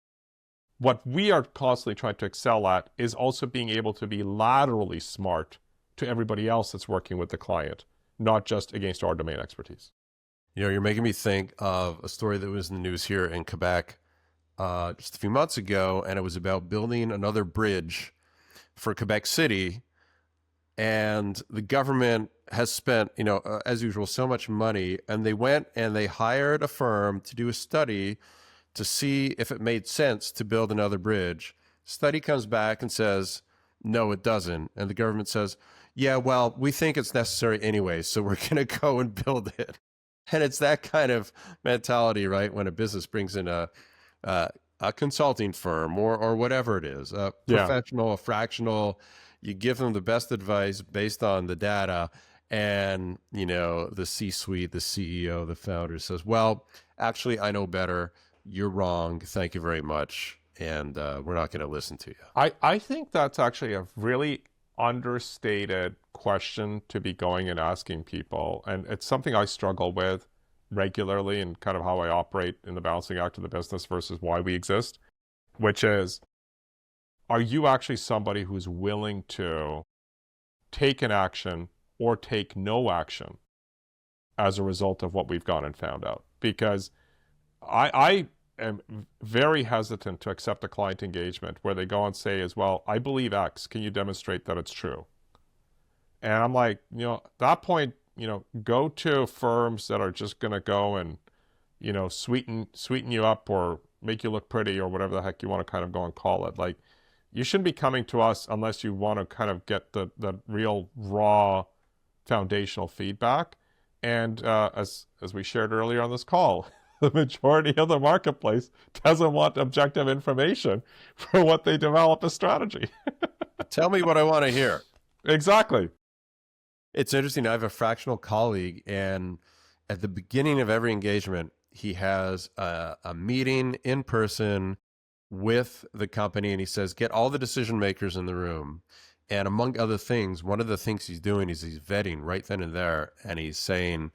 What we are constantly trying to excel at is also being able to be laterally smart to everybody else that's working with the client, not just against our domain expertise. You're making me think of a story that was in the news here in Quebec just a few months ago, and it was about building another bridge for Quebec City. And the government has spent, as usual, so much money, and they went and they hired a firm to do a study to see if it made sense to build another bridge. Study comes back and says, no, it doesn't. And the government says, yeah, well, we think it's necessary anyway, so we're going to go and build it. And it's that kind of mentality, right? When a business brings in a a consulting firm or whatever it is, a Yeah. professional, a fractional, you give them the best advice based on the data, and the C-suite, the CEO, the founder says, well, actually, I know better. You're wrong. Thank you very much. And we're not going to listen to you. I think that's actually a really understated question to be going and asking people. And it's something I struggle with regularly and kind of how I operate in the balancing act of the business versus why we exist, which is, are you actually somebody who's willing to take an action or take no action as a result of what we've gone and found out? Because I am very hesitant to accept a client engagement where they go and say as well, I believe X, can you demonstrate that it's true? And I'm like, at that point, go to firms that are just going to go and, sweeten you up or make you look pretty or whatever the heck you want to kind of go and call it. Like, you shouldn't be coming to us unless you want to kind of get the real raw foundational feedback. And as we shared earlier on this call, the majority of the marketplace doesn't want objective information for what they develop a strategy. Tell me what I want to hear. Exactly. It's interesting. I have a fractional colleague, and at the beginning of every engagement, he has a meeting in person with the company, and he says, get all the decision makers in the room. And among other things, one of the things he's doing is he's vetting right then and there, and he's saying,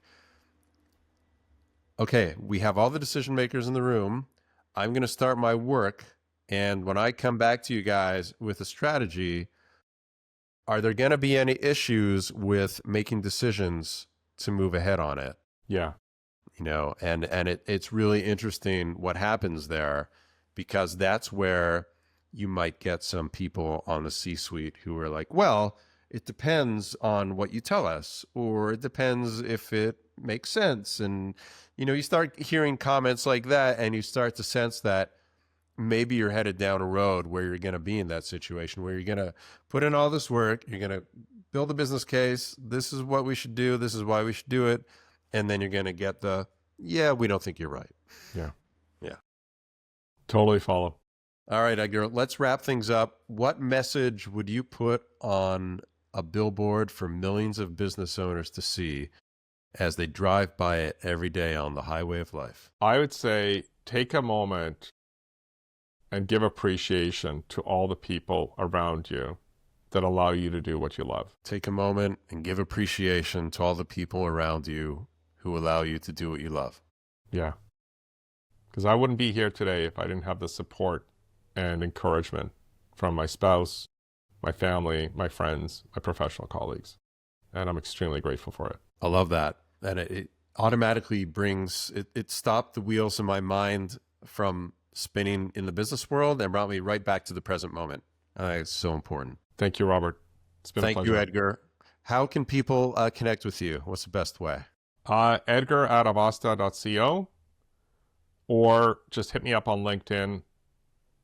okay, we have all the decision makers in the room. I'm going to start my work. And when I come back to you guys with a strategy, are there going to be any issues with making decisions to move ahead on it? Yeah. And it's really interesting what happens there, because that's where you might get some people on the C-suite who are like, well, it depends on what you tell us, or it depends if it makes sense. And, you start hearing comments like that, and you start to sense that maybe you're headed down a road where you're going to be in that situation where you're going to put in all this work, you're going to build a business case. This is what we should do. This is why we should do it. And then you're going to get yeah, we don't think you're right. Yeah. Yeah. Totally follow. All right, Edgar, let's wrap things up. What message would you put on a billboard for millions of business owners to see as they drive by it every day on the highway of life? I would say take a moment and give appreciation to all the people around you that allow you to do what you love. Take a moment and give appreciation to all the people around you who allow you to do what you love. Yeah. Because I wouldn't be here today if I didn't have the support and encouragement from my spouse, my family, my friends, my professional colleagues. And I'm extremely grateful for it. I love that. And it automatically brings, it stopped the wheels in my mind from spinning in the business world and brought me right back to the present moment. I think it's so important. Thank you, Robert. It's been a pleasure. Thank you, Edgar. How can people connect with you? What's the best way? Edgar@avasta.co, or just hit me up on LinkedIn.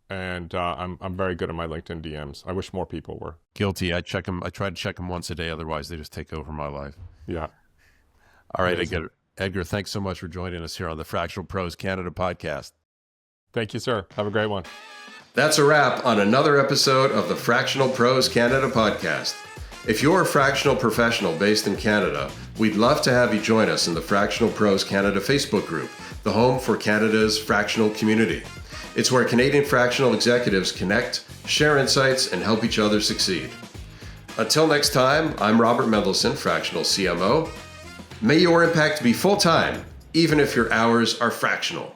And I'm very good at my LinkedIn DMs. I wish more people were. Guilty. I check them. I try to check them once a day. Otherwise, they just take over my life. Yeah. All right, Edgar, thanks so much for joining us here on the Fractional Pros Canada podcast. Thank you, sir. Have a great one. That's a wrap on another episode of the Fractional Pros Canada podcast. If you're a fractional professional based in Canada, we'd love to have you join us in the Fractional Pros Canada Facebook group, the home for Canada's fractional community. It's where Canadian fractional executives connect, share insights, and help each other succeed. Until next time, I'm Robert Mendelson, Fractional CMO. May your impact be full-time, even if your hours are fractional.